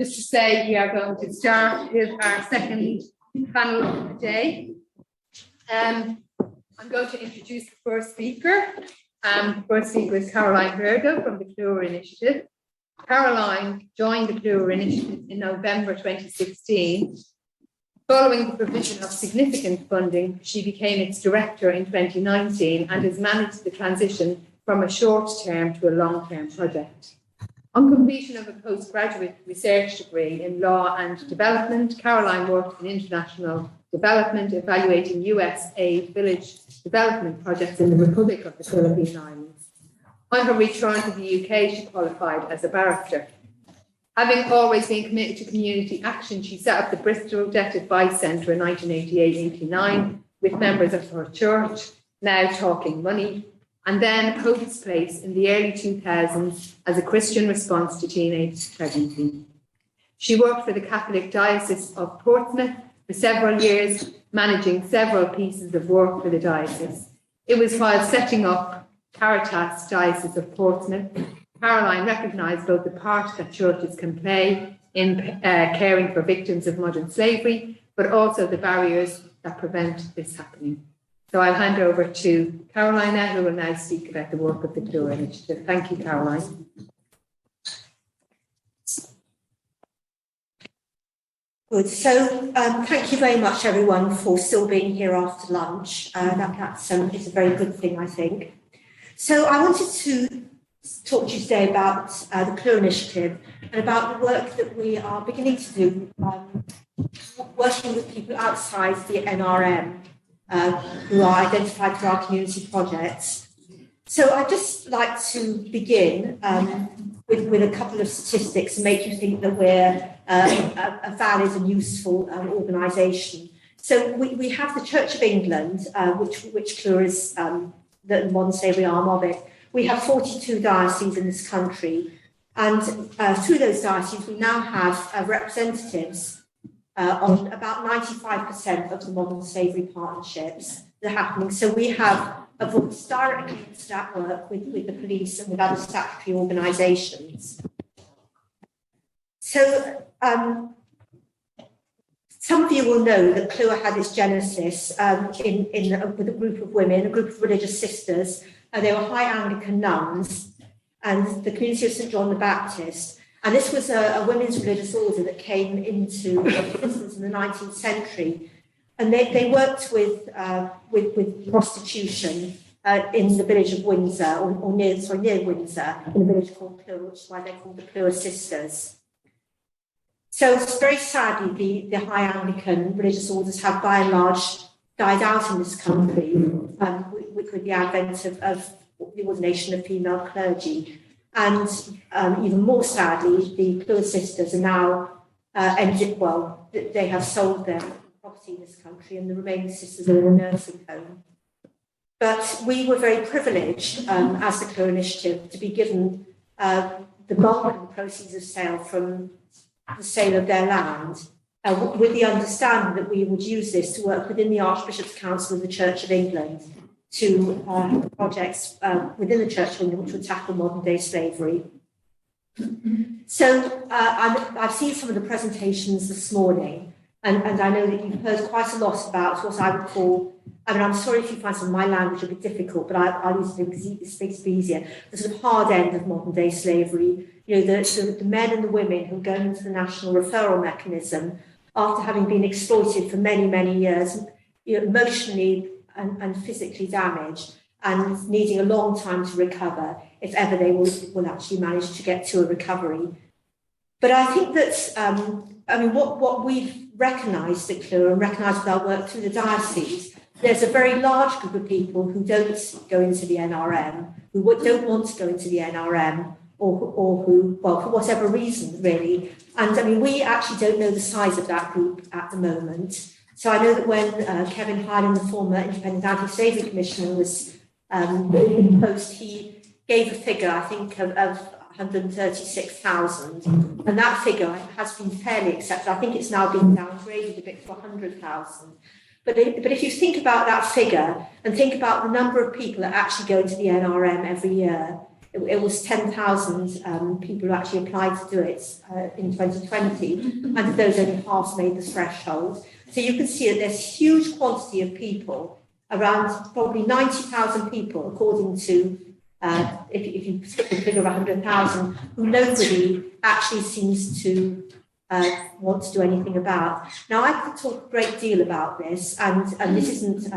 Just to say, we are going to start with our second panel of the day. I'm going to introduce the first speaker. The first speaker is Caroline Virgo from the Plura Initiative. Caroline joined the Plura Initiative in November 2016. Following the provision of significant funding, she became its director in 2019 and has managed the transition from a short-term to a long-term project. On completion of a postgraduate research degree in law and development, Caroline worked in international development, evaluating US aid village development projects in the Republic of the Philippine Islands. On her return to the UK, she qualified as a barrister. Having always been committed to community action, she set up the Bristol Debt Advice Centre in 1988-89 with members of her church, Now Talking Money, and then Hope's Place in the early 2000s as a Christian response to teenage pregnancy. She worked for the Catholic Diocese of Portsmouth for several years, managing several pieces of work for the diocese. It was while setting up Caritas Diocese of Portsmouth, Caroline recognised both the part that churches can play in caring for victims of modern slavery, but also the barriers that prevent this happening. So I'll hand over to Caroline now, who will now speak about the work of the Plura Initiative. Thank you, Caroline. Good. So thank you very much, everyone, for still being here after lunch. That's it's a very good thing, I think. So I wanted to talk to you today about the Plura Initiative and about the work that we are beginning to do, working with people outside the NRM. Who are identified through our community projects. So I'd just like to begin with a couple of statistics and make you think that we're a valid and useful organisation. So we have the Church of England, which Plura is the modern slavery arm of it. We have 42 dioceses in this country, and through those dioceses we now have representatives on about 95% of the modern slavery partnerships that are happening. So we have a voice directly into that work with the police and with other statutory organisations. So some of you will know that Plura had its genesis with a group of women, a group of religious sisters. They were high Anglican nuns and the community of St John the Baptist. And this was a women's religious order that came into existence in the 19th century. And they worked with prostitution in the village of Windsor, or near Windsor, in a village called Plura, which is why they're called the Plura Sisters. So very sadly, the high Anglican religious orders have by and large died out in this country with the advent of the ordination of female clergy. And even more sadly, the Plura Sisters are now they have sold their property in this country, and the remaining sisters are in a nursing home. But we were very privileged as the Plura Initiative to be given the bulk of the proceeds of sale from the sale of their land, with the understanding that we would use this to work within the Archbishop's Council of the Church of England to projects within the Church of England which would tackle modern day slavery. So I've seen some of the presentations this morning, and I know that you've heard quite a lot about what I would call, I'm sorry if you find some of my language a bit difficult, but I'll use it because it makes it easier, the sort of hard end of modern day slavery, the men and the women who go into the national referral mechanism after having been exploited for many, many years, emotionally and physically damaged, and needing a long time to recover, if ever they will actually manage to get to a recovery. But I think that, what we've recognised at Plura and recognised with our work through the diocese, there's a very large group of people who don't go into the NRM, who don't want to go into the NRM, or who, well, for whatever reason, really. And we actually don't know the size of that group at the moment. So I know that when Kevin Hyland, the former Independent Anti-Slavery Commissioner, was in the post, he gave a figure, I think, of 136,000. And that figure has been fairly accepted. I think it's now been downgraded a bit to 100,000. But if you think about that figure and think about the number of people that actually go into the NRM every year, it was 10,000 people who actually applied to do it in 2020, and of those only half made the threshold. So you can see that there's huge quantity of people, around probably 90,000 people, according to, if you split the figure of 100,000, who nobody actually seems to want to do anything about. Now, I could talk a great deal about this, and this isn't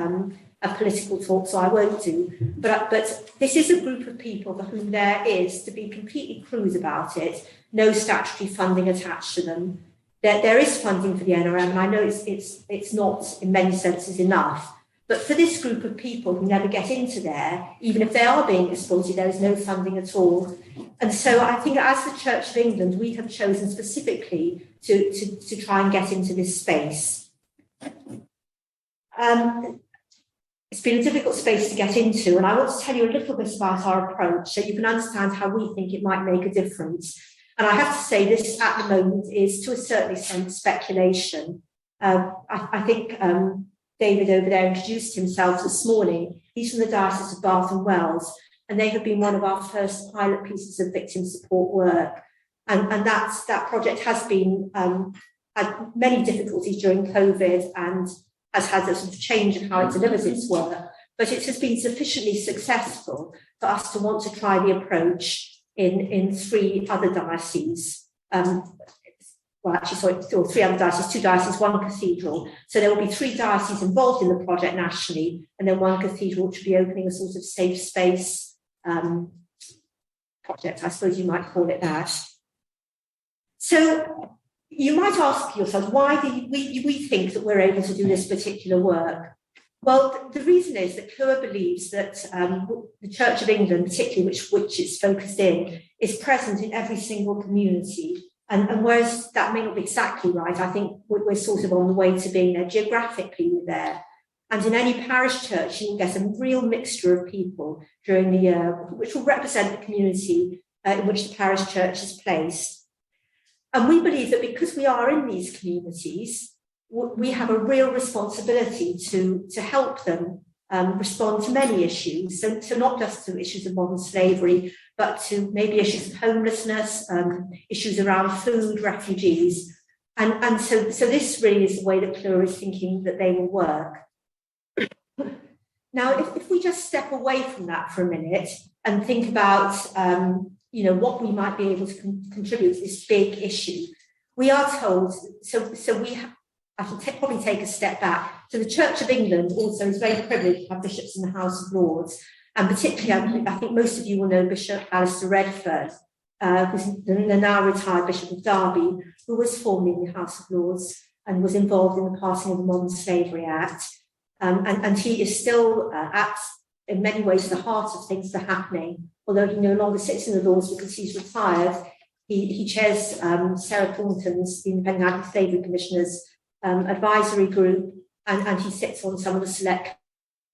a political talk, so I won't do, but this is a group of people for whom there is, to be completely crude about it, no statutory funding attached to them. There is funding for the NRM, and I know it's not in many senses enough, but for this group of people who never get into there, even if they are being exploited, there is no funding at all. And so I think as the Church of England, we have chosen specifically to try and get into this space. It's been a difficult space to get into, and I want to tell you a little bit about our approach so you can understand how we think it might make a difference. And I have to say this at the moment is to a certain extent speculation. I think David over there introduced himself this morning. He's from the Diocese of Bath and Wells, and they have been one of our first pilot pieces of victim support work. And that project has been had many difficulties during COVID and has had a sort of change in how it delivers its work, but it has been sufficiently successful for us to want to try the approach in 3 other dioceses. Well, actually, sorry, 3 other dioceses, 2 dioceses, 1 cathedral. So there will be 3 dioceses involved in the project nationally, and then 1 cathedral which will be opening a sort of safe space project, I suppose you might call it that. So you might ask yourself, why do we think that we're able to do this particular work? Well, the reason is that Clwyd believes that the Church of England, particularly which it's focused in, is present in every single community. And whereas that may not be exactly right, I think we're sort of on the way to being there. Geographically, we're there. And in any parish church, you will get a real mixture of people during the year, which will represent the community in which the parish church is placed. And we believe that because we are in these communities, we have a real responsibility to help them respond to many issues. So not just to issues of modern slavery, but to maybe issues of homelessness, issues around food, refugees. And so this really is the way that Clwyd is thinking that they will work. Now, if we just step away from that for a minute and think about what we might be able to contribute to this big issue, we are told, I should probably take a step back. So the Church of England also is very privileged to have bishops in the House of Lords. And particularly, I think most of you will know Bishop Alistair Redford, who's the now retired Bishop of Derby, who was formerly in the House of Lords and was involved in the passing of the Modern Slavery Act. And he is still in many ways, the heart of things that are happening, although he no longer sits in the Lords because he's retired. He chairs Sarah Thornton's, the Independent Anti-Slavery Commissioners advisory group, and he sits on some of the select.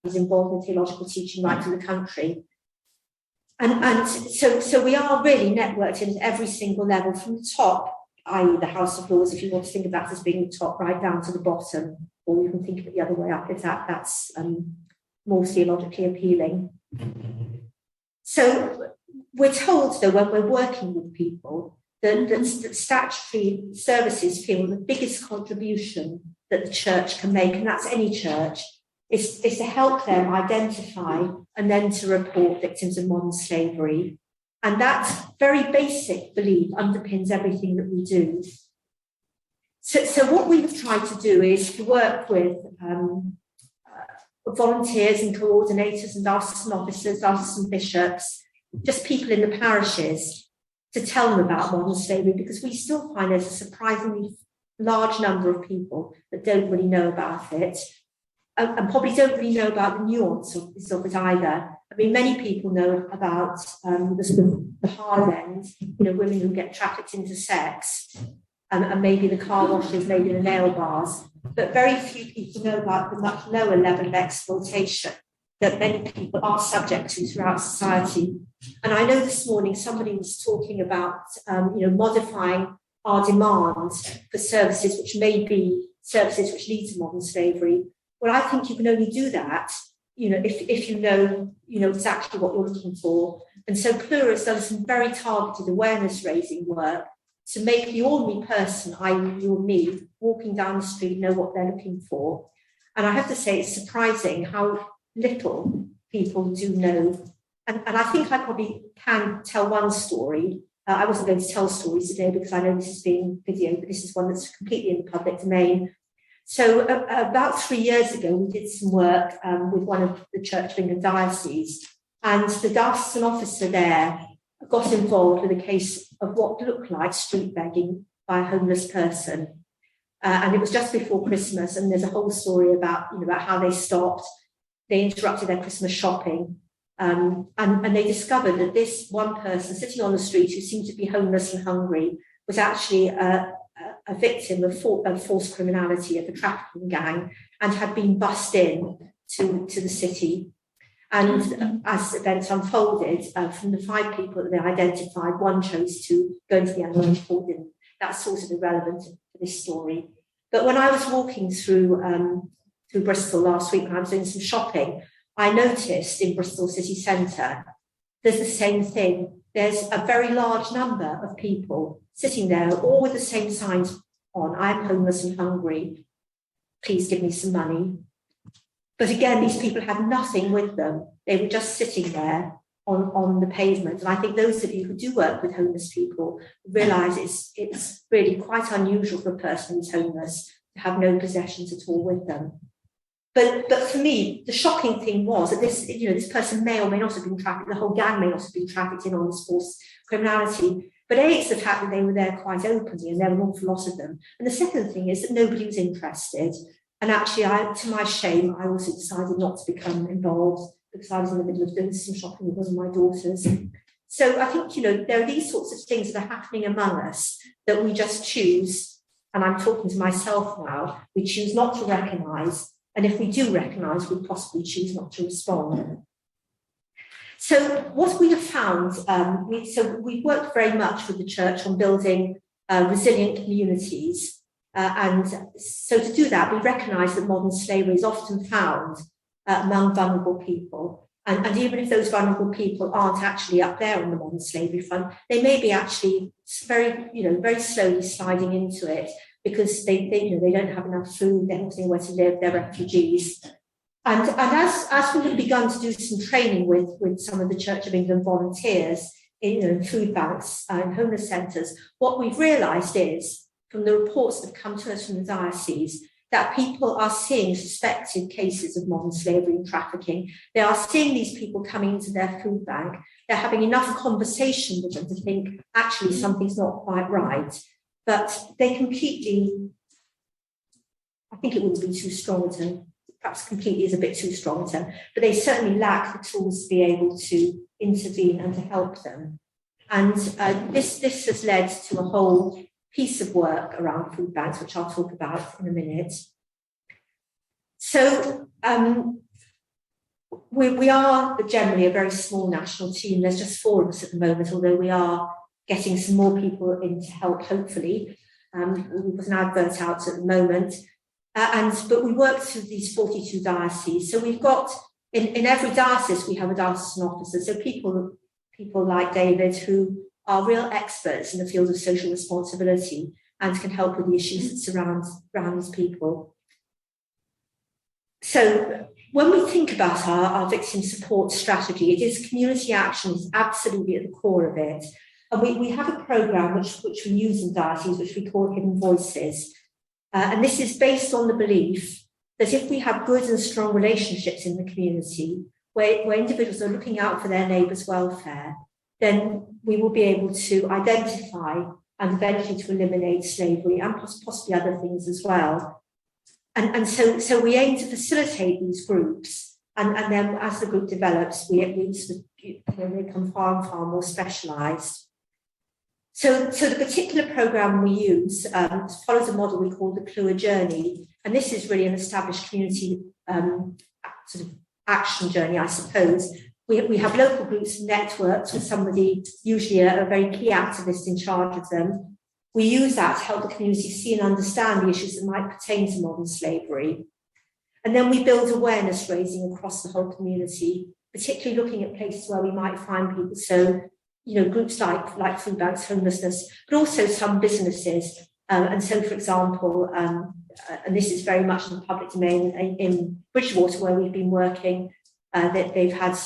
He's involved in theological teaching right in the country. And so we are really networked in every single level from the top, i.e. the House of Lords, if you want to think of that as being the top, right down to the bottom, or you can think of it the other way up if that's more theologically appealing. So we're told, though, when we're working with people, that statutory services feel the biggest contribution that the church can make, and that's any church, is to help them identify and then to report victims of modern slavery. And that very basic belief underpins everything that we do. So what we have tried to do is to work with volunteers and coordinators and diocesan officers, diocesan bishops, just people in the parishes, to tell them about modern slavery, because we still find there's a surprisingly large number of people that don't really know about it, and probably don't really know about the nuance of it either. I mean, many people know about the sort of the hard end, women who get trafficked into sex, and maybe the car washes, maybe the nail bars, but very few people know about the much lower level of exploitation that many people are subject to throughout society. And I know this morning somebody was talking about, modifying our demand for services which may be services which lead to modern slavery. Well, I think you can only do that if you know exactly what you're looking for. And so Plura has done some very targeted awareness raising work to make the ordinary person, i.e. you or me, walking down the street know what they're looking for. And I have to say it's surprising how little people do know. And I think I probably can tell one story. I wasn't going to tell stories today because I know this is being videoed, but this is one that's completely in the public domain. So about 3 years ago, we did some work with one of the Church of England dioceses, and the diocesan officer there got involved with a case of what looked like street begging by a homeless person. And it was just before Christmas, and there's a whole story about how they stopped, they interrupted their Christmas shopping, and they discovered that this one person sitting on the street who seemed to be homeless and hungry was actually a victim of forced criminality of a trafficking gang and had been bussed in to the city. And as events unfolded, from the 5 people that they identified, one chose to go into the animal and 4 didn't. That's sort of irrelevant for this story. But when I was walking through Bristol last week when I was doing some shopping, I noticed in Bristol city centre, there's the same thing. There's a very large number of people sitting there, all with the same signs on. I'm homeless and hungry. Please give me some money. But again, these people had nothing with them. They were just sitting there on the pavement. And I think those of you who do work with homeless people realise it's really quite unusual for a person who's homeless to have no possessions at all with them. But for me, the shocking thing was that this person may or may not have been trafficked, the whole gang may not have been trafficked in on this forced criminality. But it's the fact that they were there quite openly and there were an awful lot of them. And the second thing is that nobody was interested. And actually, to my shame, I also decided not to become involved because I was in the middle of doing some shopping with one of my daughters. So I think, there are these sorts of things that are happening among us that we just choose, and I'm talking to myself now, we choose not to recognise. And if we do recognise, we possibly choose not to respond. So what we have found, we've worked very much with the church on building resilient communities. And so to do that, we recognise that modern slavery is often found among vulnerable people. And even if those vulnerable people aren't actually up there on the modern slavery front, they may be actually very slowly sliding into it because they don't have enough food, they have nowhere to live, they're refugees. And as we have begun to do some training with some of the Church of England volunteers in food banks and homeless centres, what we've realised is, from the reports that have come to us from the diocese, that people are seeing suspected cases of modern slavery and trafficking. They are seeing these people coming into their food bank. They're having enough conversation with them to think, actually, something's not quite right. But they completely, I think it wouldn't be too strong a term, perhaps completely is a bit too strong a term, but they certainly lack the tools to be able to intervene and to help them. And this has led to a whole piece of work around food banks, which I'll talk about in a minute. So we are generally a very small national team. There's just 4 of us at the moment, although we are getting some more people in to help, hopefully. We've got an advert out at the moment. But we work through these 42 dioceses. So we've got, in every diocese, we have a diocesan officer. So people like David who are real experts in the field of social responsibility and can help with the issues that surround these people. So when we think about our victim support strategy, it is community action is absolutely at the core of it. And we have a programme which we use in dioceses, which we call Hidden Voices. And this is based on the belief that if we have good and strong relationships in the community, where individuals are looking out for their neighbours' welfare, then we will be able to identify and eventually to eliminate slavery and possibly other things as well. And so we aim to facilitate these groups, and then as the group develops, we become far and far more specialised. So the particular programme we use follows a model we call the Plura Journey, and this is really an established community sort of action journey, I suppose. We have local groups and networks with somebody, usually a very key activist in charge of them. We use that to help the community see and understand the issues that might pertain to modern slavery. And then we build awareness raising across the whole community, particularly looking at places where we might find people. So, groups like food banks, homelessness, but also some businesses. And so, for example, and this is very much in the public domain, in Bridgewater, where we've been working, that they've had,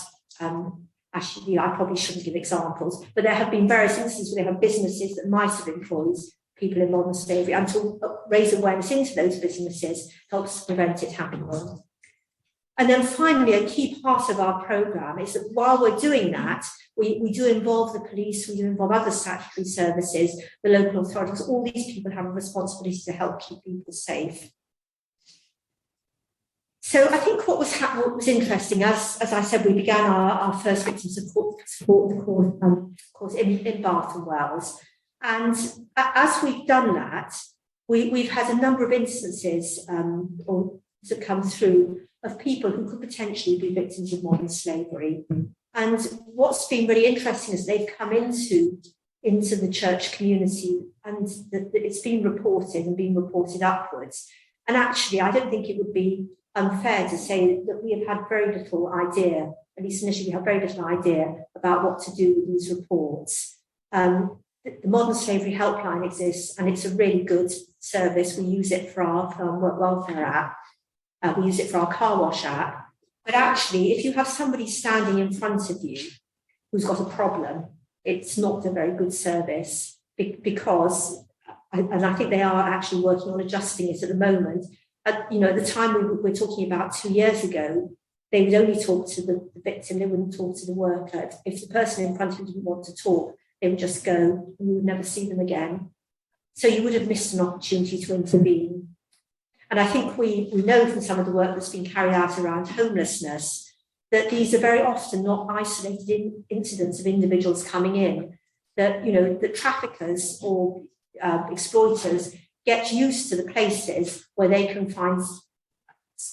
actually, I probably shouldn't give examples, but there have been various instances where they have businesses that might have employed people in modern slavery, and to raise awareness into those businesses helps prevent it happening. And then finally, a key part of our programme is that while we're doing that, we do involve the police, we do involve other statutory services, the local authorities. All these people have a responsibility to help keep people safe. So I think what was interesting, as I said, we began our first victim support course in Bath and Wells. And as we've done that, we've had a number of instances that come through of people who could potentially be victims of modern slavery. And what's been really interesting is they've come into the church community, and it's been reported and been reported upwards. And actually, I don't think it would be unfair to say that we have had very little idea, at least initially we had very little idea about what to do with these reports. The Modern Slavery Helpline exists, and it's a really good service. We use it for our work welfare app. We use it for our car wash app. But actually, if you have somebody standing in front of you who's got a problem, it's not a very good service because, and I think they are actually working on adjusting it at the moment. At the time we were talking about 2 years ago, they would only talk to the victim, they wouldn't talk to the worker. If the person in front of you didn't want to talk, they would just go, and you would never see them again. So you would have missed an opportunity to intervene. And I think we know from some of the work that's been carried out around homelessness that these are very often not isolated incidents of individuals coming in, that, that traffickers or exploiters get used to the places where they can find,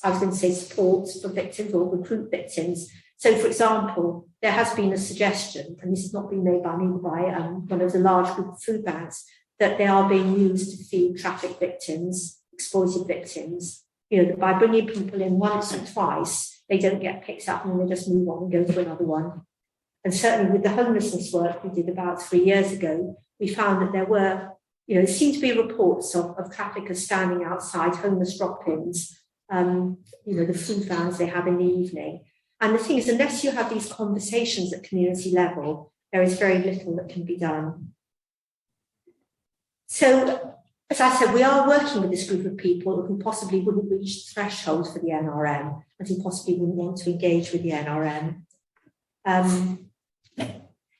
I was going to say, support for victims or recruit victims. So, for example, there has been a suggestion, and this has not been made by me, by one of the large group of food banks, that they are being used to feed traffic victims, exploited victims, that by bringing people in once or twice, they don't get picked up and they just move on and go to another one. And certainly with the homelessness work we did about 3 years ago, we found that there were, seemed to be reports of traffickers standing outside homeless drop-ins, the food vans they have in the evening. And the thing is, unless you have these conversations at community level, there is very little that can be done. So, as I said, we are working with this group of people who possibly wouldn't reach the threshold for the NRM and who possibly wouldn't want to engage with the NRM.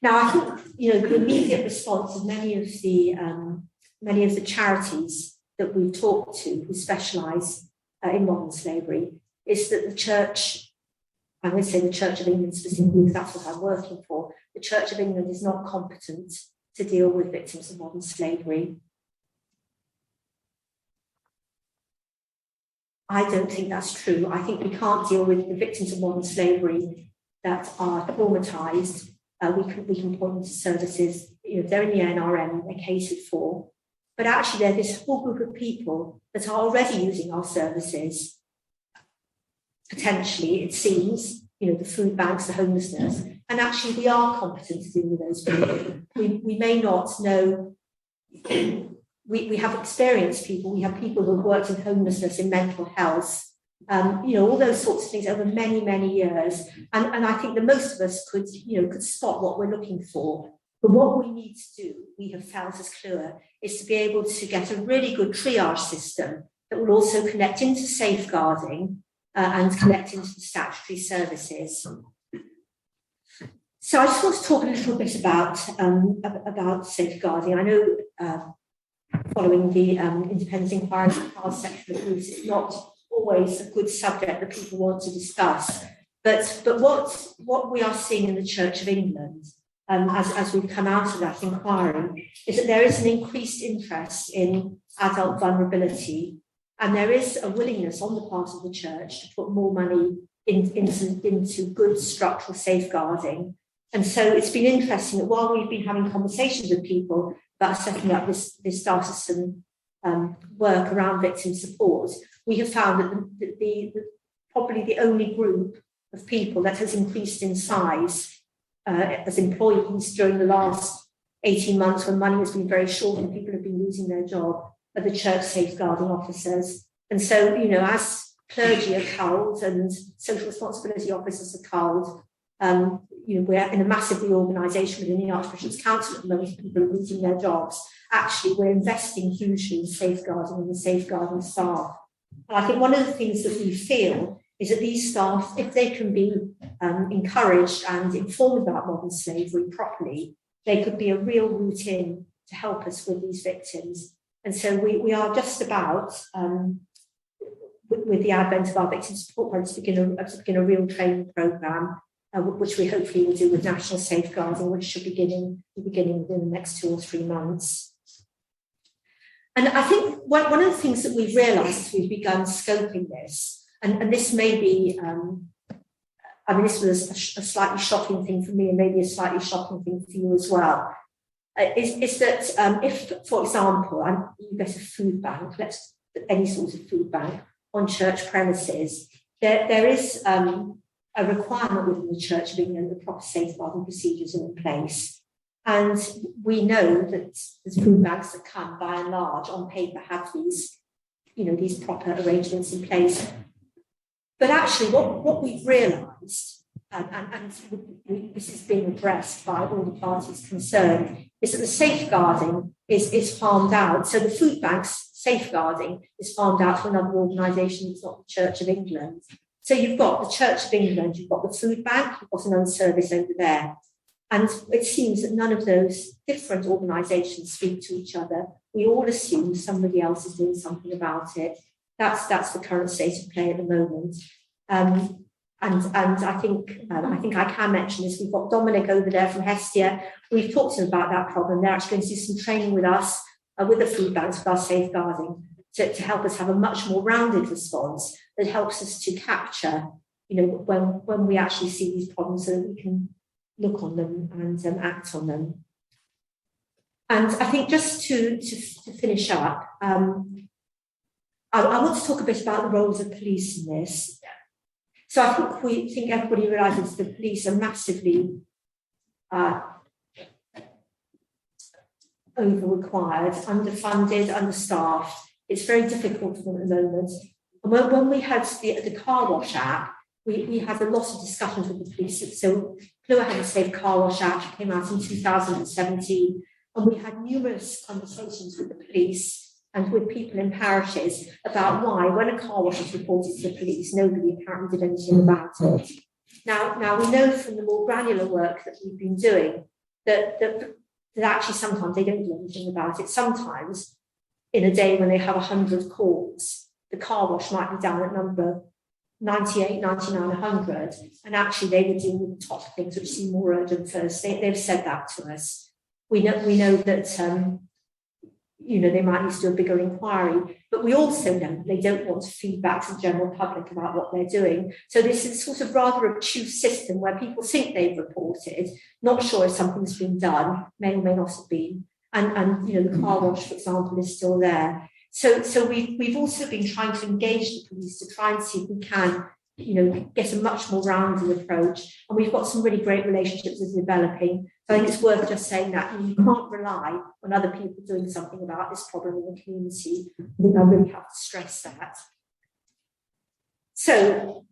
Now, I think, the immediate response of many of the charities that we've talked to who specialise in modern slavery is that the Church, I'm going to say the Church of England specifically because that's what I'm working for, the Church of England is not competent to deal with victims of modern slavery. I don't think that's true. I think we can't deal with the victims of modern slavery that are traumatised. We can point them to services, if they're in the NRM, they're catered for. But actually, there's this whole group of people that are already using our services. Potentially, it seems, the food banks, the homelessness, and actually we are competent to deal with those people. We may not know. We have experienced people, we have people who have worked in homelessness, in mental health, all those sorts of things over many, many years. And I think that most of us could spot what we're looking for. But what we need to do, we have felt as CLUA, is to be able to get a really good triage system that will also connect into safeguarding and connect into the statutory services. So I just want to talk a little bit about safeguarding. I know following the independent inquiry section of groups, it's not always a good subject that people want to discuss. But what we are seeing in the Church of England, as we've come out of that inquiry, is that there is an increased interest in adult vulnerability, and there is a willingness on the part of the Church to put more money into good structural safeguarding. And so it's been interesting that while we've been having conversations with people about setting up this artisan work around victim support, we have found that probably the only group of people that has increased in size as employees during the last 18 months when money has been very short and people have been losing their job, are the church safeguarding officers. And so, as clergy are culled and social responsibility officers are culled, we're in a massive reorganisation within the Archbishop's Council at the moment. People are losing their jobs. Actually, we're investing hugely in safeguarding and the safeguarding staff. And I think one of the things that we feel is that these staff, if they can be encouraged and informed about modern slavery properly, they could be a real route in to help us with these victims. And so we are just about, with the advent of our victim support program, to begin a real training programme, which we hopefully will do with national safeguarding, which should be beginning within the next 2 or 3 months. And I think one of the things that we've realised as we've begun scoping this, and this may be, this was a slightly shocking thing for me and maybe a slightly shocking thing for you as well, is that if, for example, you get a food bank, any sort of food bank on church premises, there is a requirement within the Church of England that proper safeguarding procedures are in place. And we know that there's food banks that come, by and large, on paper, have these proper arrangements in place. But actually, what we've realised, and this is being addressed by all the parties concerned, is that the safeguarding is farmed out. So the food bank's safeguarding is farmed out to another organisation that's not the Church of England. So you've got the Church of England, you've got the food bank, you've got another service over there. And it seems that none of those different organisations speak to each other. We all assume somebody else is doing something about it. That's the current state of play at the moment. And I think I can mention this. We've got Dominic over there from Hestia. We've talked to them about that problem. They're actually going to do some training with us, with the food banks, with our safeguarding, to help us have a much more rounded response that helps us to capture, when we actually see these problems, so that we can look on them and act on them. And I think just to finish up, I want to talk a bit about the roles of police in this. So I think everybody realises the police are massively over-required, underfunded, understaffed. It's very difficult for them at the moment. And when we had the car wash app, we had a lot of discussions with the police. So Plua had a Safe Car Wash Act, which came out in 2017, and we had numerous conversations with the police and with people in parishes about why, when a car wash is reported to the police, nobody apparently did anything about it. Now we know from the more granular work that we've been doing that actually sometimes they don't do anything about it. Sometimes in a day when they have 100 calls, the car wash might be down at number 98, 99, 100, and actually they would deal with the top things which seem more urgent first. They've said that to us. We know that they might need to do a bigger inquiry, but we also know that they don't want to feed back to the general public about what they're doing. So this is sort of rather obtuse system where people think they've reported, not sure if something's been done, may or may not have been, and the car wash, for example, is still there. So we've also been trying to engage the police to try and see if we can, get a much more rounded approach. And we've got some really great relationships that are developing. So I think it's worth just saying that you can't rely on other people doing something about this problem in the community. I think I really have to stress that. So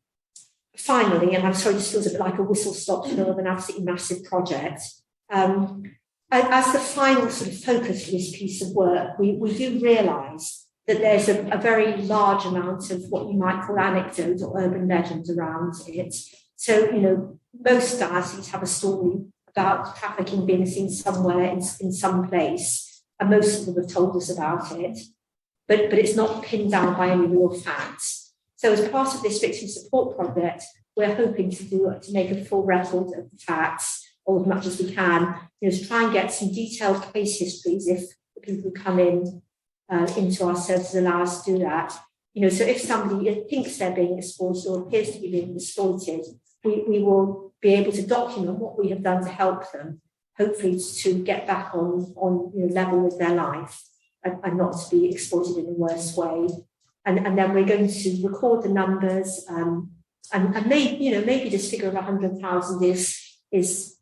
finally, and I'm sorry, this feels a bit like a whistle-stop tour of an absolutely massive project. As the final sort of focus for this piece of work, we do realise that there's a very large amount of what you might call anecdote or urban legends around it. So, most dioceses have a story about trafficking being seen somewhere in some place, and most of them have told us about it, but it's not pinned down by any real facts. So as part of this victim support project, we're hoping to make a full record of the facts, or as much as we can, to try and get some detailed case histories if the people who come into our services allow us to do that. So if somebody thinks they're being exploited or appears to be being exploited, we will be able to document what we have done to help them, hopefully to get back on level with their life and not to be exploited in a worse way. and then we're going to record the numbers, and maybe this figure of 100,000 is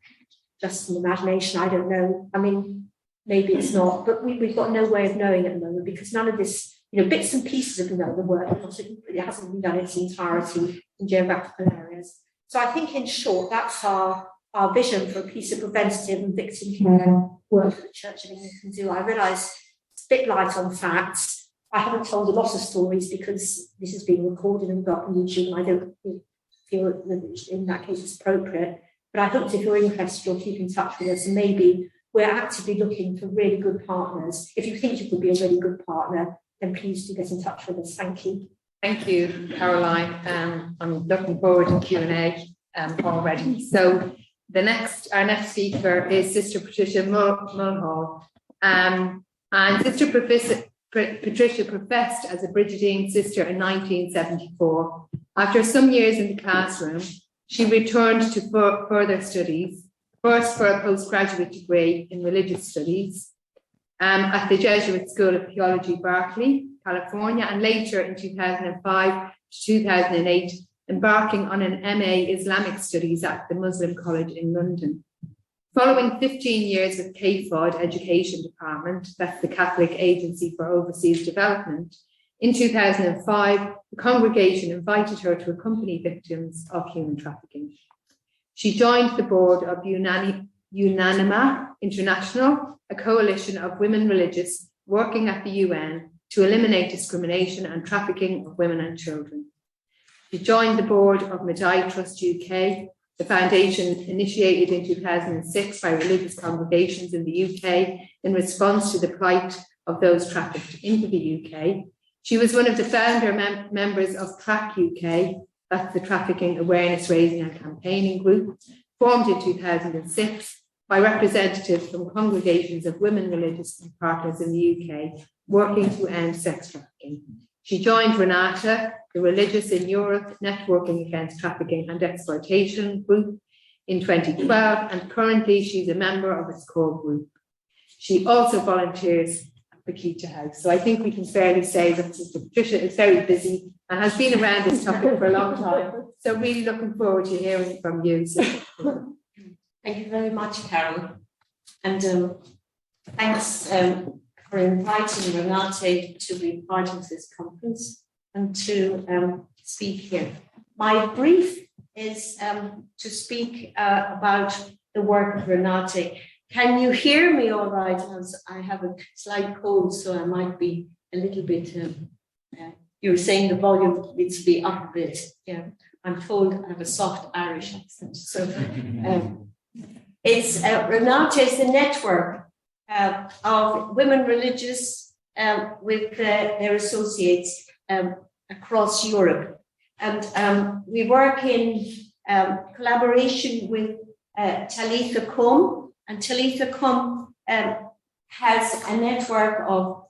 just an imagination. I don't know. I mean, maybe it's not, but we've got no way of knowing at the moment, because none of this, bits and pieces of the work, it hasn't been done in its entirety in geographical areas. So I think, in short, that's our vision for a piece of preventative and victim care work that the Church of England can do. I realise it's a bit light on facts. I haven't told a lot of stories because this is being recorded and got on YouTube, and I don't feel that in that case it's appropriate. But I hope if you're interested, you'll keep in touch with us, and maybe we're actively looking for really good partners. If you think you could be a really good partner, then please do get in touch with us. Thank you. Thank you, Caroline. I'm looking forward to Q&A already. So our next speaker is Sister Patricia Mulhall. And Sister Patricia professed as a Brigidine sister in 1974. After some years in the classroom, she returned to further studies, first for a postgraduate degree in religious studies at the Jesuit School of Theology, Berkeley, California, and later in 2005 to 2008, embarking on an MA Islamic Studies at the Muslim College in London. Following 15 years with CAFOD Education Department, that's the Catholic Agency for Overseas Development, in 2005, the congregation invited her to accompany victims of human trafficking. She joined the board of Unanima International, a coalition of women religious working at the UN to eliminate discrimination and trafficking of women and children. She joined the board of Madai Trust UK, the foundation initiated in 2006 by religious congregations in the UK in response to the plight of those trafficked into the UK. She was one of the founder members of TRACK UK, that's the Trafficking Awareness Raising and Campaigning Group, formed in 2006 by representatives from congregations of women religious partners in the UK working to end sex trafficking. She joined Renate, the Religious in Europe Networking Against Trafficking and Exploitation group in 2012, and currently she's a member of its core group. She also volunteers at Paquita House. So I think we can fairly say that Sister Patricia is very busy and has been around this topic for a long time. So really looking forward to hearing from you, Sister. Thank you very much, Carol. And thanks for inviting Renate to be part of this conference and to speak here. My brief is to speak about the work of Renate. Can you hear me all right? As I have a slight cold, so I might be a little bit, you were saying the volume needs to be up a bit. Yeah, I'm told I have a soft Irish accent. So it's Renate is the network of women religious with their associates across Europe. And we work in collaboration with Talitha Cum, and Talitha Cum has a network of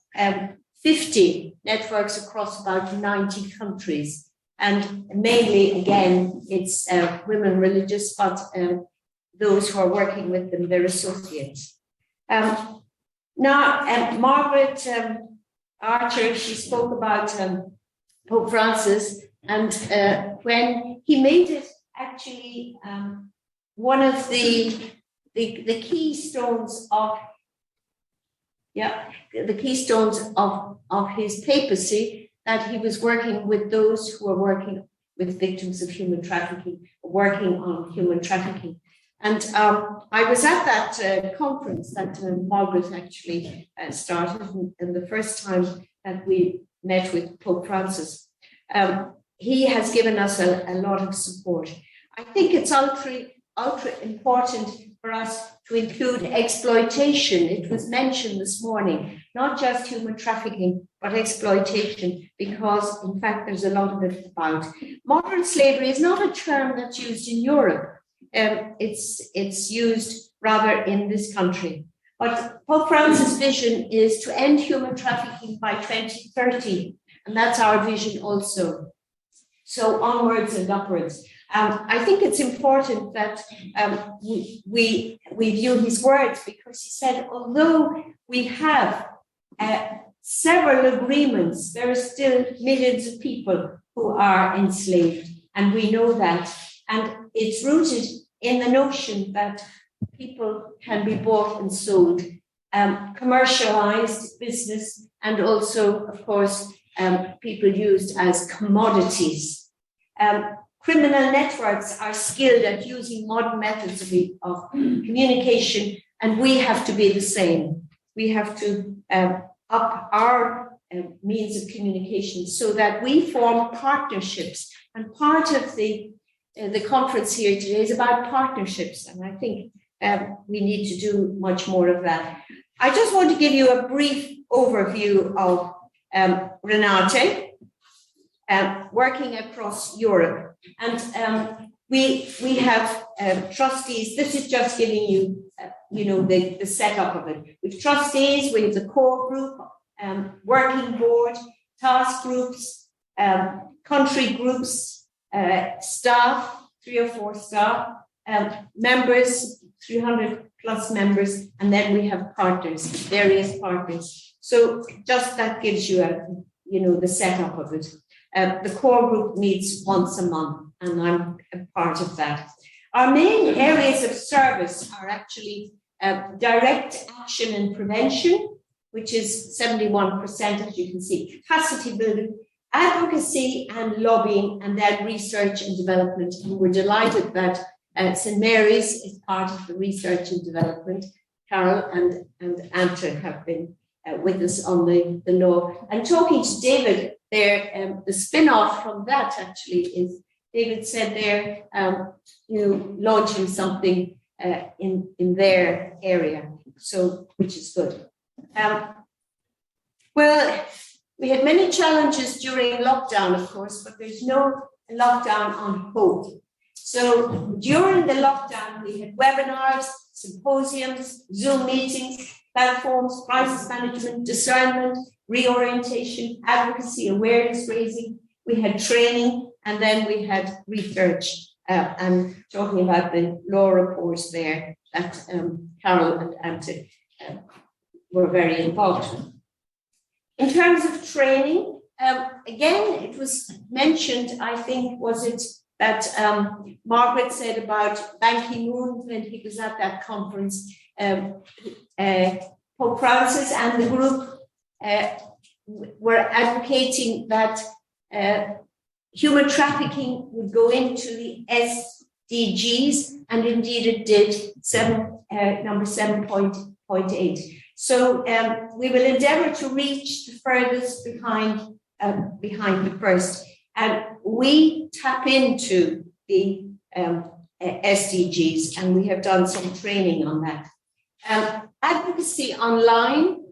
50 networks across about 90 countries. And mainly, again, it's women religious, but those who are working with them, their associates. Now, Margaret Archer, she spoke about Pope Francis, and when he made it actually one of the keystones of his papacy, that he was working with those who are working with victims of human trafficking, working on human trafficking. And I was at that conference that Margaret actually started, and the first time that we met with Pope Francis. He has given us a lot of support. I think it's ultra important for us to include exploitation. It was mentioned this morning, not just human trafficking, but exploitation, because in fact there's a lot of it about. Modern slavery is not a term that's used in Europe. It's used rather in this country. But Pope Francis' vision is to end human trafficking by 2030, and that's our vision also. So onwards and upwards. I think it's important that we view his words, because he said, although we have several agreements, there are still millions of people who are enslaved, and we know that. And it's rooted in the notion that people can be bought and sold, commercialized business, and also, of course, people used as commodities. Criminal networks are skilled at using modern methods of communication, and we have to be the same. We have to up our means of communication so that we form partnerships. And part of the conference here today is about partnerships, and I think we need to do much more of that. I just want to give you a brief overview of Renate, working across Europe. And we have trustees. This is just giving you, the setup of it. With trustees, we have the core group, working board, task groups, country groups, staff, 3 or 4 staff, members, 300 plus members, and then we have partners, various partners. So just that gives you the setup of it. The core group meets once a month, and I'm a part of that. Our main areas of service are actually direct action and prevention, which is 71%, as you can see, capacity building, advocacy and lobbying, and then research and development. And we're delighted that St. Mary's is part of the research and development. Carol and Anta have been with us on the law. And talking to David there, the spin-off from that actually is, David said they're launching something in their area, so which is good. Well, we had many challenges during lockdown, of course, but there's no lockdown on hope. So during the lockdown, we had webinars, symposiums, Zoom meetings, platforms, crisis management, discernment, reorientation, advocacy, awareness raising. We had training, and then we had research. And talking about the law reports there that Carol and Anta were very involved with. In terms of training, again, it was mentioned, I think, was it that Margaret said about Ban Ki-moon when he was at that conference. Pope Francis and the group were advocating that human trafficking would go into the SDGs, and indeed it did, number 7.8. So we will endeavour to reach the furthest behind the first. And we tap into the SDGs, and we have done some training on that. Advocacy online,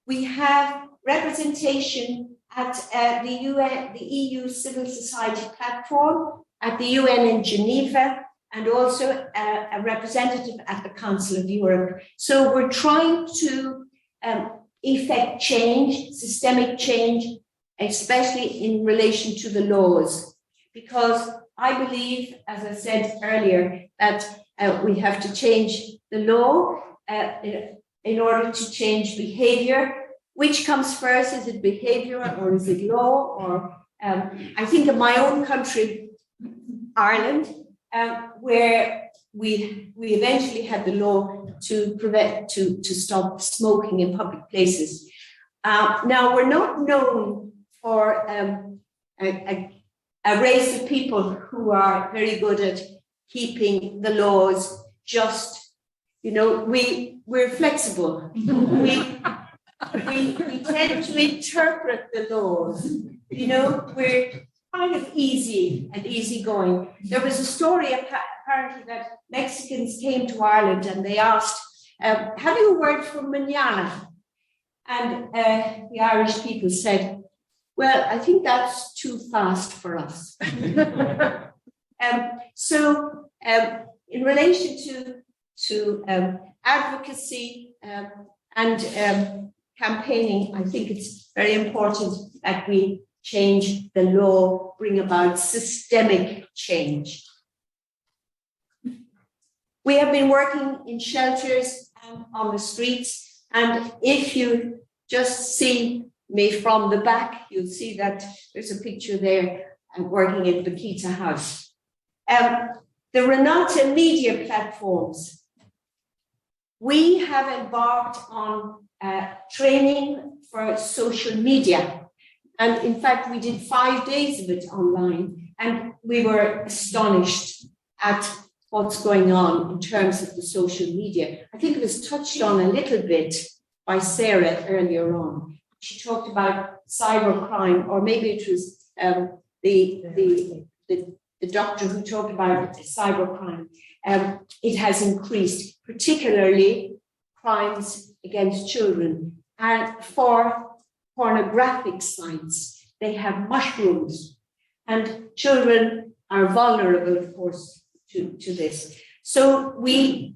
we have representation at the EU Civil Society platform, at the UN in Geneva, and also a representative at the Council of Europe. So we're trying to effect change, systemic change, especially in relation to the laws, because I believe, as I said earlier, that we have to change the law in order to change behavior. Which comes first? Is it behavior or is it law? Or I think of my own country, Ireland, where we eventually had the law to stop smoking in public places. Now we're not known for a race of people who are very good at keeping the laws just, we're flexible. We tend to interpret the laws, we're kind of easy and easygoing. There was a story apparently that Mexicans came to Ireland and they asked, have you a word for mañana? And the Irish people said, well, I think that's too fast for us. So in relation to advocacy and campaigning, I think it's very important that we change the law, bring about systemic change. We have been working in shelters and on the streets, and if you just see me from the back, you'll see that there's a picture there. I'm working at Bakita House. The Renate media platforms. We have embarked on training for social media. And in fact, we did 5 days of it online, and we were astonished at what's going on in terms of the social media. I think it was touched on a little bit by Sarah earlier on. She talked about cybercrime, or maybe it was the doctor who talked about cybercrime. It has increased, particularly crimes against children. And for pornographic sites, they have mushroomed, and children are vulnerable, of course, to this. So we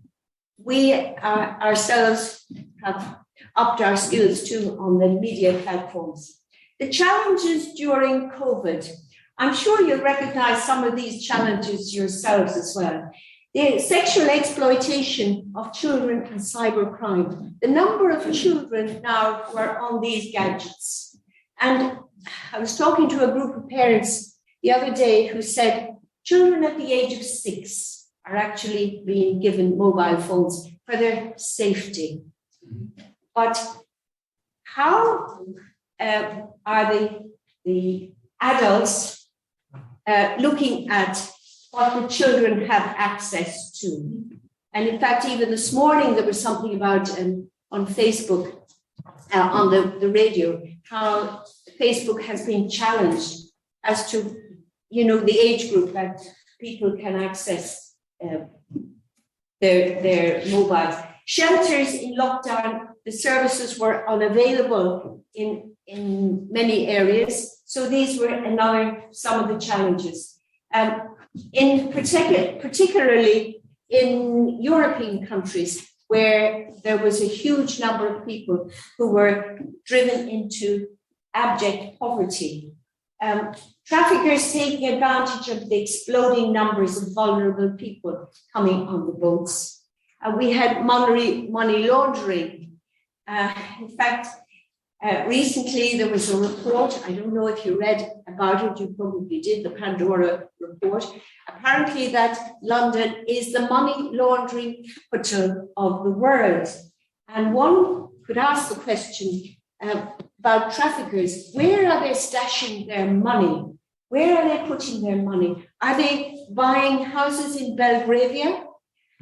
ourselves have upped our skills too on the media platforms. The challenges during COVID, I'm sure you'll recognize some of these challenges yourselves as well. The sexual exploitation of children and cybercrime. The number of children now who are on these gadgets. And I was talking to a group of parents the other day who said children at the age of 6 are actually being given mobile phones for their safety. But how are the adults looking at what the children have access to? And in fact, even this morning, there was something about on Facebook, on the radio, how Facebook has been challenged as to, the age group that people can access their mobiles. Shelters in lockdown, the services were unavailable in many areas. So these were some of the challenges. In particularly in European countries, where there was a huge number of people who were driven into abject poverty. Traffickers taking advantage of the exploding numbers of vulnerable people coming on the boats. We had money laundering. In fact, recently there was a report, I don't know if you read about it, you probably did, the Pandora report. Apparently that London is the money laundering capital of the world. And one could ask the question about traffickers, where are they stashing their money? Where are they putting their money? Are they buying houses in Belgravia?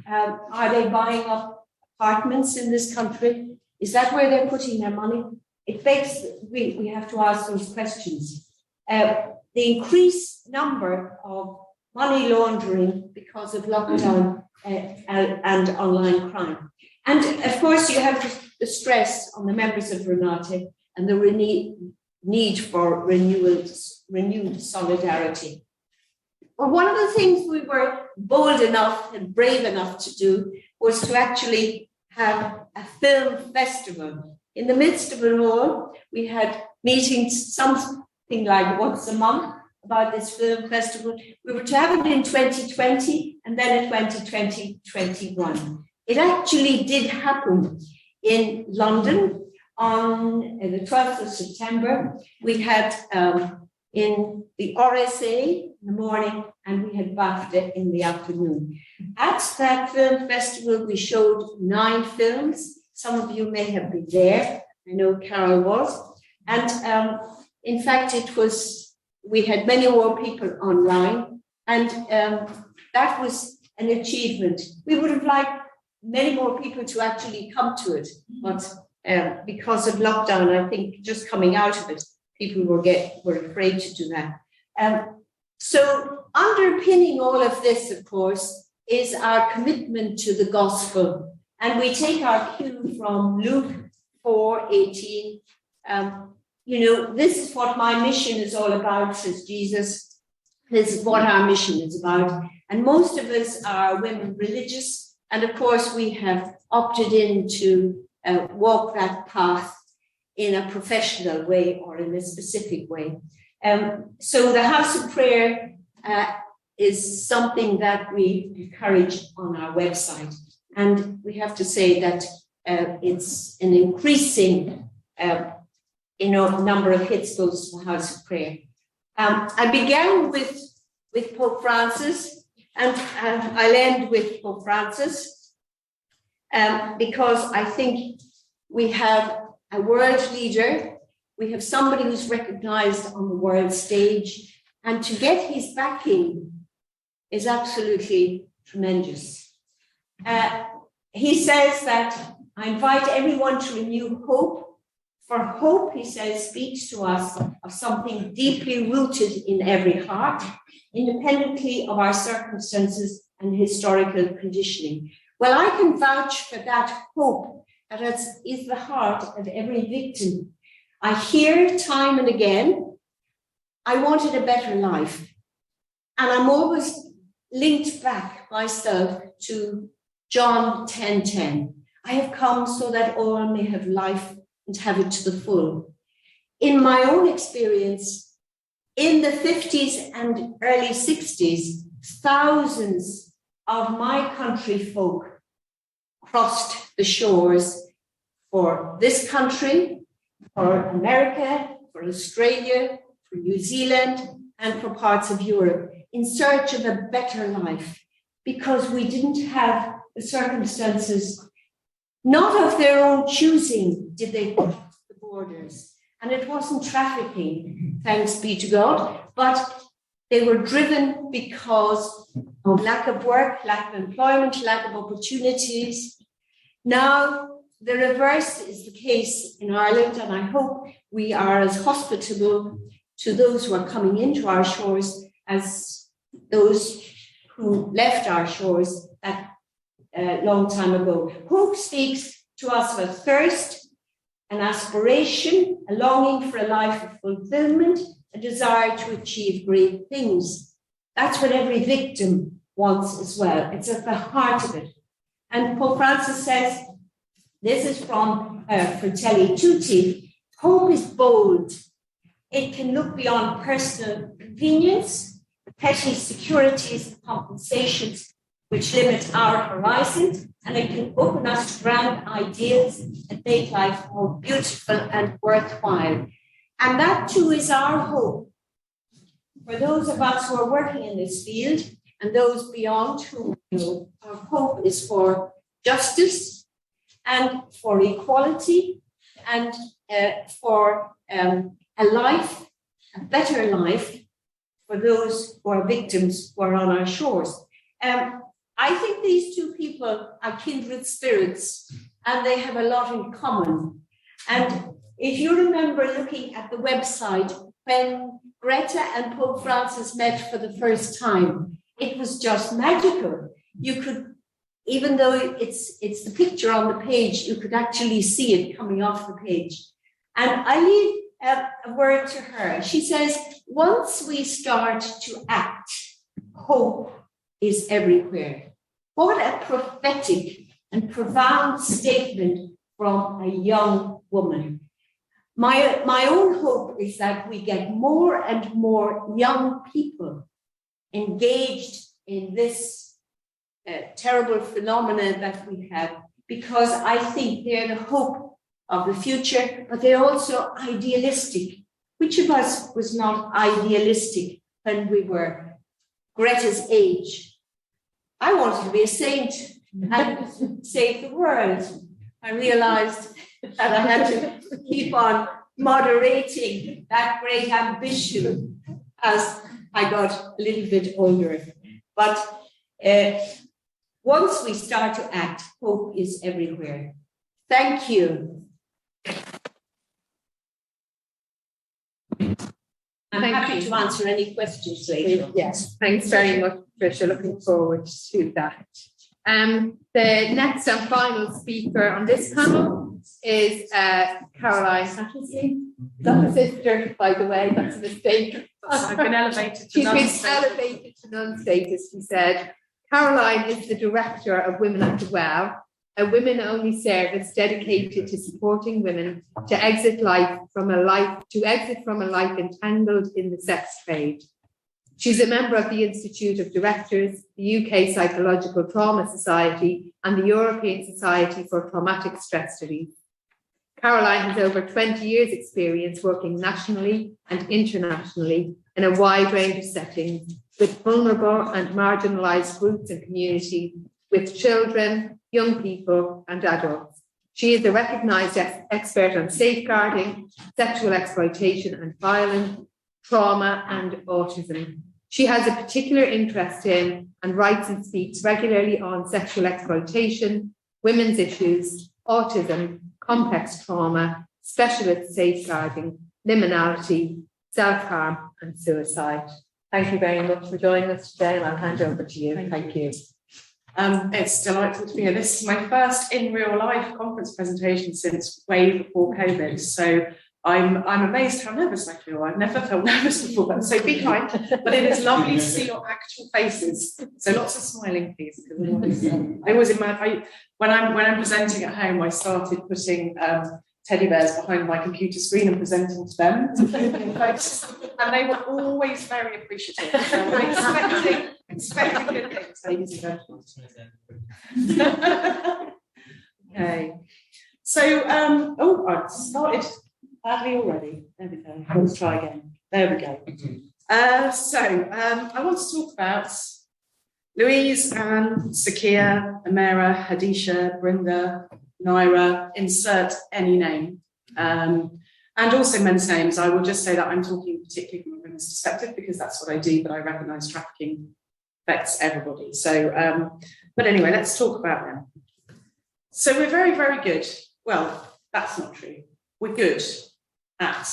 Are they buying up apartments in this country? Is that where they're putting their money? It begs, we have to ask those questions. The increased number of money laundering because of lockdown and online crime. And of course, you have the stress on the members of Renate and the need for renewed solidarity. Well, one of the things we were bold enough and brave enough to do was to actually have a film festival. In the midst of it all, we had meetings, something like once a month, about this film festival. We were to have it in 2020 and then it went to 2021. It actually did happen in London on the 12th of September. We had in the RSA in the morning and we had BAFTA in the afternoon. At that film festival, we showed 9 films. Some of you may have been there. I know Carol was. And in fact, we had many more people online, and that was an achievement. We would have liked many more people to actually come to it, but because of lockdown, I think just coming out of it, people were afraid to do that. So underpinning all of this, of course, is our commitment to the gospel. And we take our cue from Luke 4:18. This is what my mission is all about, says Jesus. This is what our mission is about. And most of us are women religious. And of course, we have opted in to walk that path in a professional way or in a specific way. So the house of prayer is something that we encourage on our website. And we have to say that it's an increasing number of hits goes to the house of prayer. I began with Pope Francis, and I'll end with Pope Francis, because I think we have a world leader, we have somebody who's recognized on the world stage, and to get his backing is absolutely tremendous. He says that I invite everyone to renew hope, for hope, he says, speaks to us of something deeply rooted in every heart, independently of our circumstances and historical conditioning. Well, I can vouch for that hope that is the heart of every victim. I hear time and again, I wanted a better life. And I'm always linked back myself to John 10:10. I have come so that all may have life and have it to the full. In my own experience, in the 50s and early 60s, thousands of my country folk crossed the shores for this country, for America, for Australia, for New Zealand, and for parts of Europe in search of a better life, because we didn't have the circumstances, not of their own choosing, did they cross the borders. And it wasn't trafficking, thanks be to God, but they were driven because of lack of work, lack of employment, lack of opportunities. Now, the reverse is the case in Ireland, and I hope we are as hospitable to those who are coming into our shores as those who left our shores a long time ago. Hope speaks to us of a thirst, an aspiration, a longing for a life of fulfillment, a desire to achieve great things. That's what every victim wants as well. It's at the heart of it. And Pope Francis says, this is from Fratelli Tutti, hope is bold. It can look beyond personal convenience, petty securities and compensations which limit our horizon, and it can open us to grand ideas that make life more beautiful and worthwhile. And that too is our hope for those of us who are working in this field and those beyond who know. Our hope is for justice and for equality and for a life, a better life for those who are victims who are on our shores. I think these two people are kindred spirits and they have a lot in common. And if you remember looking at the website when Greta and Pope Francis met for the first time, it was just magical. You could, even though it's the picture on the page, you could actually see it coming off the page. And I leave a word to her. She says, once we start to act, hope is everywhere. What a prophetic and profound statement from a young woman. My own hope is that we get more and more young people engaged in this terrible phenomenon that we have, because I think they're the hope of the future, but they're also idealistic. Which of us was not idealistic when we were Greta's age? I wanted to be a saint and save the world. I realized that I had to keep on moderating that great ambition as I got a little bit older. But once we start to act, hope is everywhere. Thank you. I'm happy to answer any questions later. Yes, thanks very much, Patricia. Looking forward to that. The next and final speaker on this panel is Caroline Patricia. Not a sister, by the way, that's a mistake. I've been elevated to She's nun been status. elevated to nun status, she said. Caroline is the director of Women at the Well, a women-only service dedicated to supporting women to exit from a life entangled in the sex trade. She's a member of the Institute of Directors, the UK Psychological Trauma Society, and the European Society for Traumatic Stress Studies. Caroline has over 20 years' experience working nationally and internationally in a wide range of settings with vulnerable and marginalised groups and communities, with children, young people and adults. She is a recognised expert on safeguarding, sexual exploitation and violence, trauma and autism. She has a particular interest in and writes and speaks regularly on sexual exploitation, women's issues, autism, complex trauma, specialist safeguarding, liminality, self-harm and suicide. Thank you very much for joining us today, and I'll hand over to you. Thank you. It's delightful to be here. This is my first in real life conference presentation since way before COVID. So I'm amazed how nervous I feel. I've never felt nervous before, so be kind. But it is lovely to see your actual faces. So lots of smiling, please. I always imagine when I'm presenting at home, I started putting teddy bears behind my computer screen and presenting to them. And they were always very appreciative. So I'm expecting good things, ladies and gentlemen. Okay. So, I've started badly already. There we go. Let's try again. There we go. I want to talk about Louise, Anne, Sakia, Amira, Hadisha, Brinda, Naira, insert any name. And also men's names. I will just say that I'm talking particularly from a women's perspective because that's what I do, but I recognise trafficking affects everybody. So, but anyway, let's talk about them. So we're very, very good. Well, that's not true. We're good at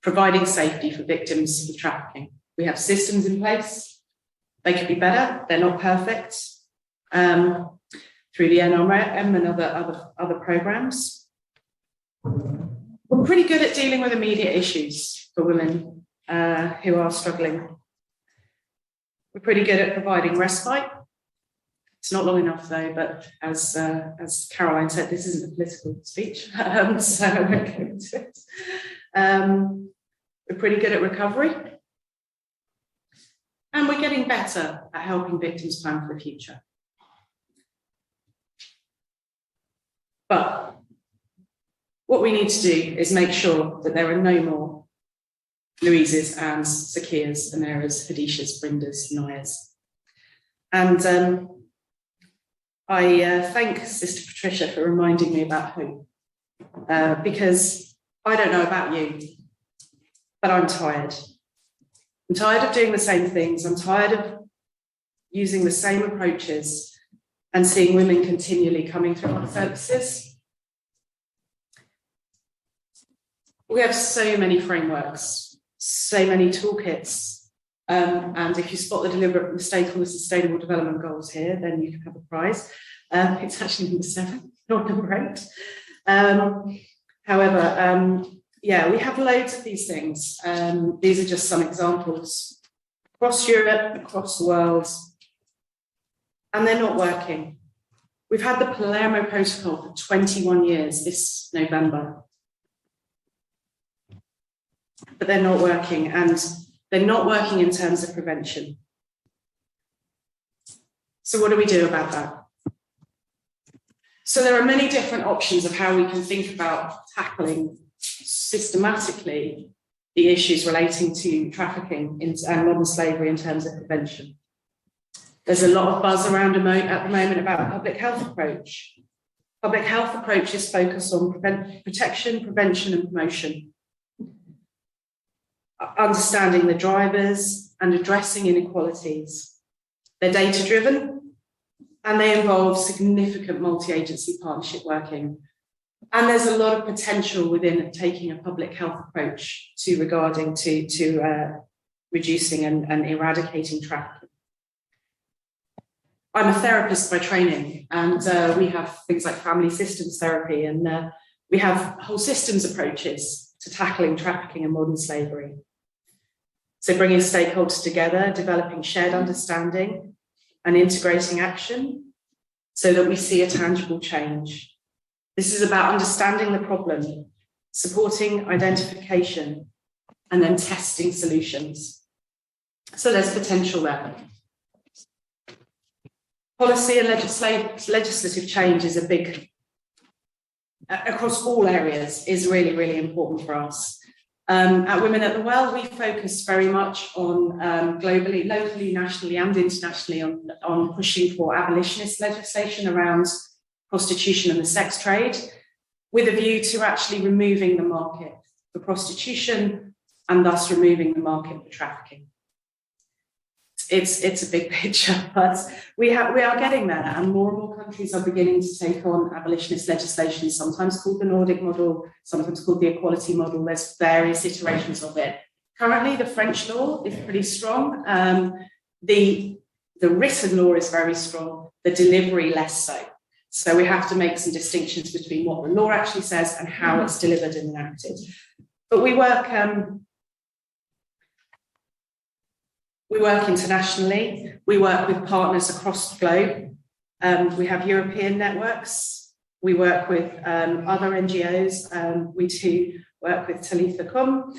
providing safety for victims of trafficking. We have systems in place. They could be better. They're not perfect. Through the NRM and other programs. We're pretty good at dealing with immediate issues for women who are struggling. We're pretty good at providing respite. It's not long enough though, but as Caroline said, this isn't a political speech, so I won't go into it. We're pretty good at recovery. And we're getting better at helping victims plan for the future. But what we need to do is make sure that there are no more Louises, Annes, Sakias, Amiras, Hadishas, Brindas, Nayas. And I thank Sister Patricia for reminding me about hope, because I don't know about you, but I'm tired. I'm tired of doing the same things. I'm tired of using the same approaches and seeing women continually coming through our services. We have so many frameworks, so many toolkits, and if you spot the deliberate mistake on the Sustainable Development Goals here, then you can have a prize. It's actually number 7, not number 8. However, yeah, we have loads of these things. These are just some examples across Europe, across the world, and they're not working. We've had the Palermo Protocol for 21 years this November, but they're not working, and they're not working in terms of prevention. So what do we do about that? So there are many different options of how we can think about tackling systematically the issues relating to trafficking and modern slavery in terms of prevention. There's a lot of buzz around at the moment about a public health approach. Public health approaches focus on protection, prevention and promotion. Understanding the drivers and addressing inequalities. They're data-driven and they involve significant multi-agency partnership working. And there's a lot of potential within taking a public health approach to reducing and eradicating trafficking. I'm a therapist by training, and we have things like family systems therapy, and we have whole systems approaches to tackling trafficking and modern slavery. So bringing stakeholders together, developing shared understanding and integrating action so that we see a tangible change. This is about understanding the problem, supporting identification, and then testing solutions. So there's potential there. Policy and legislative change is a big across all areas is really, really important for us. At Women at the Well, we focus very much on globally, locally, nationally and internationally on pushing for abolitionist legislation around prostitution and the sex trade, with a view to actually removing the market for prostitution and thus removing the market for trafficking. It's a big picture, but we are getting there, and more countries are beginning to take on abolitionist legislation, sometimes called the Nordic model, sometimes called the equality model. There's various iterations of it. Currently, the French law is pretty strong. The written law is very strong, the delivery less so. So we have to make some distinctions between what the law actually says and how it's delivered and enacted. But we work internationally. We work with partners across the globe. We have European networks. We work with other NGOs. We do work with Talitha Kum,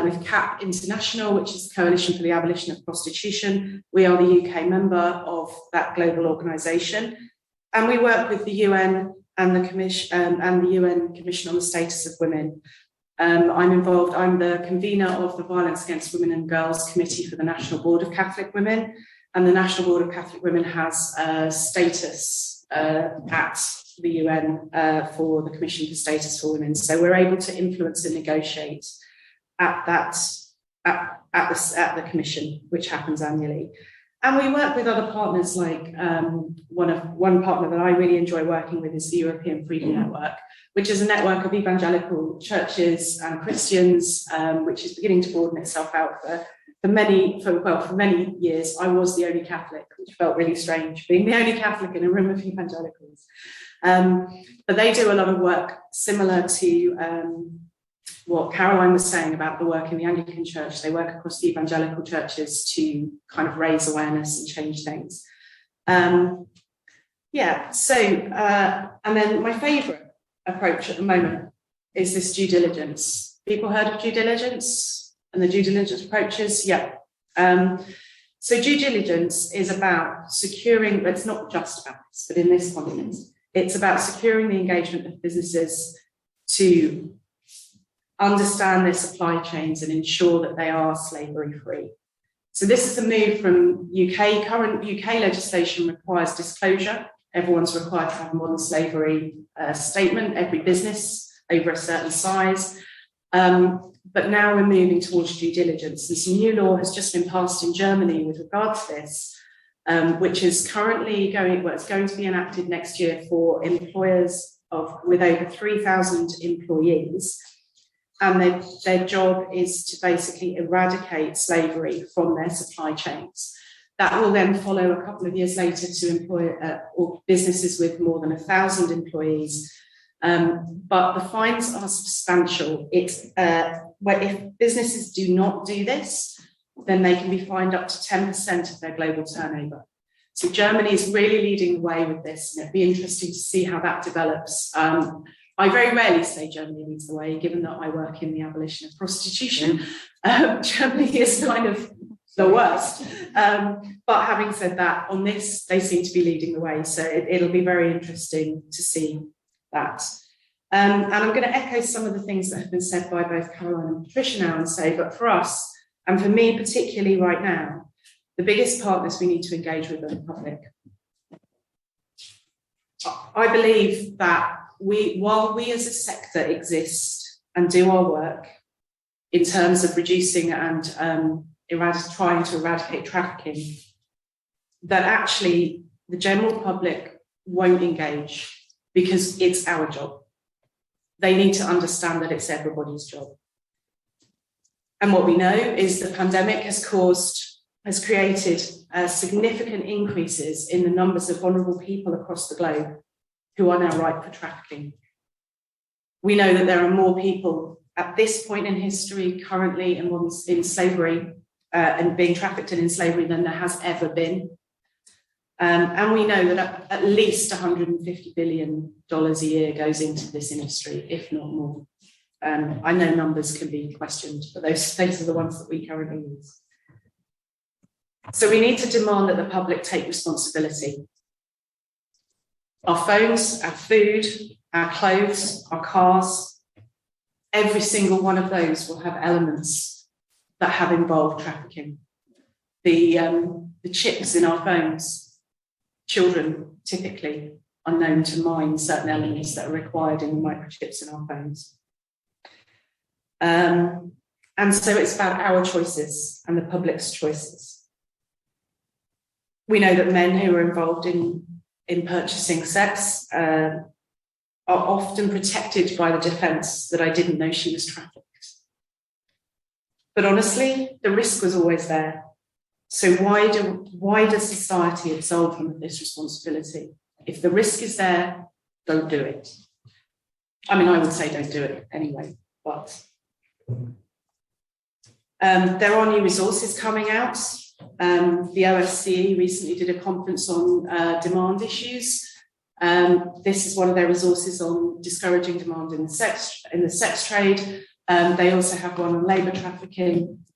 with CAP International, which is the Coalition for the Abolition of Prostitution. We are the UK member of that global organisation. And we work with the UN and the UN Commission on the Status of Women. I'm involved, I'm the convener of the Violence Against Women and Girls Committee for the National Board of Catholic Women. And the National Board of Catholic Women has status at the UN for the Commission for Status for Women. So we're able to influence and negotiate at the Commission, which happens annually. And we work with other partners, like one partner that I really enjoy working with is the European Freedom Network, which is a network of evangelical churches and Christians, which is beginning to broaden itself out. For many years, I was the only Catholic, which felt really strange, being the only Catholic in a room of evangelicals. But they do a lot of work similar to what Caroline was saying about the work in the Anglican Church. They work across the evangelical churches to kind of raise awareness and change things. And then my favourite approach at the moment is this due diligence. People heard of due diligence and the due diligence approaches? Yeah. So due diligence is about securing, but it's not just about this, but in this context, it's about securing the engagement of businesses to understand their supply chains and ensure that they are slavery free. So this is a move from current UK legislation requires disclosure. Everyone's required to have a modern slavery statement, every business over a certain size. But now we're moving towards due diligence. And some new law has just been passed in Germany with regard to this, which is currently it's going to be enacted next year for employers with over 3,000 employees. And their job is to basically eradicate slavery from their supply chains. That will then follow a couple of years later to employ or businesses with more than 1,000 employees. But the fines are substantial. If businesses do not do this, then they can be fined up to 10% of their global turnover. So Germany is really leading the way with this, and it'd be interesting to see how that develops. I very rarely say Germany leads the way, given that I work in the abolition of prostitution. Germany is kind of the worst. But having said that, on this, they seem to be leading the way. So it'll be very interesting to see that. And I'm going to echo some of the things that have been said by both Caroline and Patricia now and say, but for us, and for me particularly right now, the biggest partners we need to engage with are the public. I believe that while we as a sector exist and do our work in terms of reducing and trying to eradicate trafficking, that actually the general public won't engage because it's our job. They need to understand that it's everybody's job. And what we know is the pandemic has created significant increases in the numbers of vulnerable people across the globe who are now ripe for trafficking. We know that there are more people at this point in history currently in slavery and being trafficked and in slavery than there has ever been. And we know that at least $150 billion a year goes into this industry, if not more. I know numbers can be questioned, but those are the ones that we currently use. So we need to demand that the public take responsibility. Our phones, our food, our clothes, our cars, every single one of those will have elements that have involved trafficking. The chips in our phones, children typically are known to mine certain elements that are required in the microchips in our phones. And so it's about our choices and the public's choices. We know that men who are involved in purchasing sex are often protected by the defence that I didn't know she was trafficked. But honestly, the risk was always there. So why does society absolve them of this responsibility? If the risk is there, don't do it. I mean, I would say don't do it anyway, but there are new resources coming out. The OSCE recently did a conference on demand issues. This is one of their resources on discouraging demand in the sex trade. They also have one on labour trafficking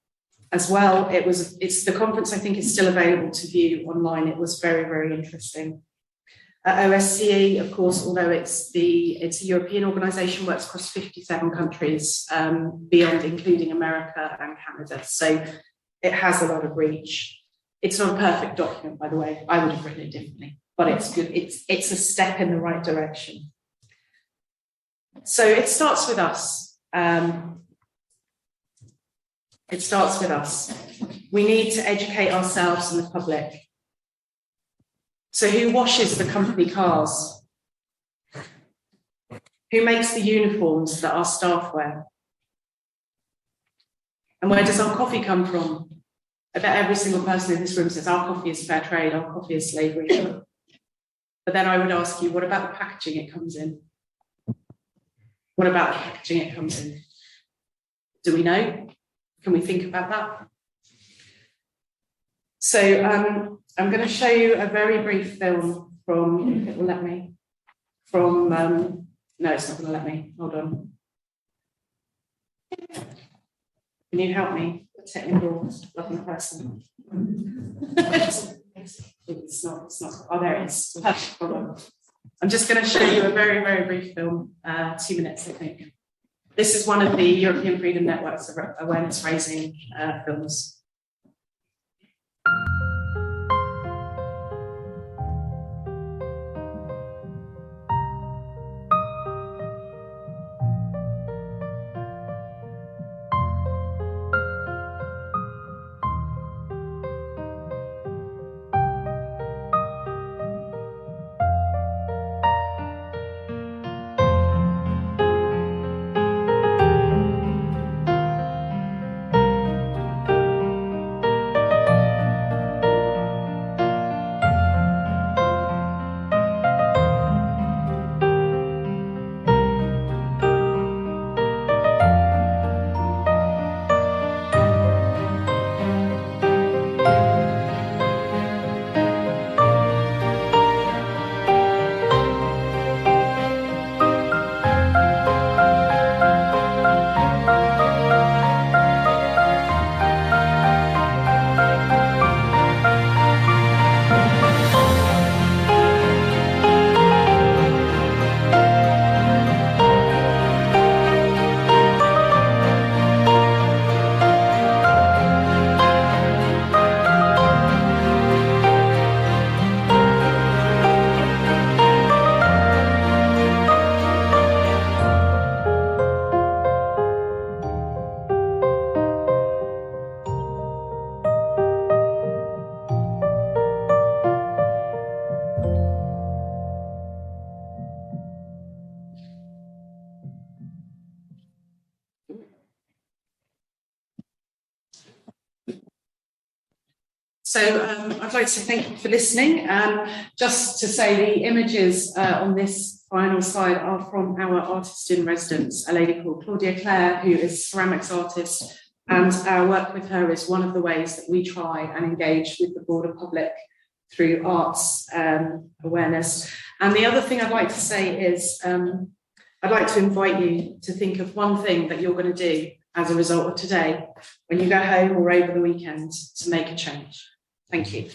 as well. It's the conference, I think, is still available to view online. It was very, very interesting. OSCE, of course, although it's a European organisation, works across 57 countries, beyond including America and Canada. So it has a lot of reach. It's not a perfect document, by the way. I would have written it differently, but it's good. It's a step in the right direction. So it starts with us. It starts with us. We need to educate ourselves and the public. So who washes the company cars? Who makes the uniforms that our staff wear? And where does our coffee come from? I bet every single person in this room says our coffee is fair trade, our coffee is slavery. But then I would ask you, what about the packaging it comes in? What about the packaging it comes in? Do we know? Can we think about that? So I'm going to show you a very brief film from, if it will let me, from, no, it's not going to let me, hold on. Can you help me? A technical lovely person. It's not, oh, there it is. Perfect, hold on. I'm just going to show you a very, very brief film, 2 minutes, I think. This is one of the European Freedom Network's awareness raising films. So I'd like to say thank you for listening. Just to say the images on this final slide are from our artist in residence, a lady called Claudia Clare, who is a ceramics artist, and our work with her is one of the ways that we try and engage with the broader public through arts awareness. And the other thing I'd like to say is I'd like to invite you to think of one thing that you're going to do as a result of today when you go home or over the weekend to make a change. Thank you.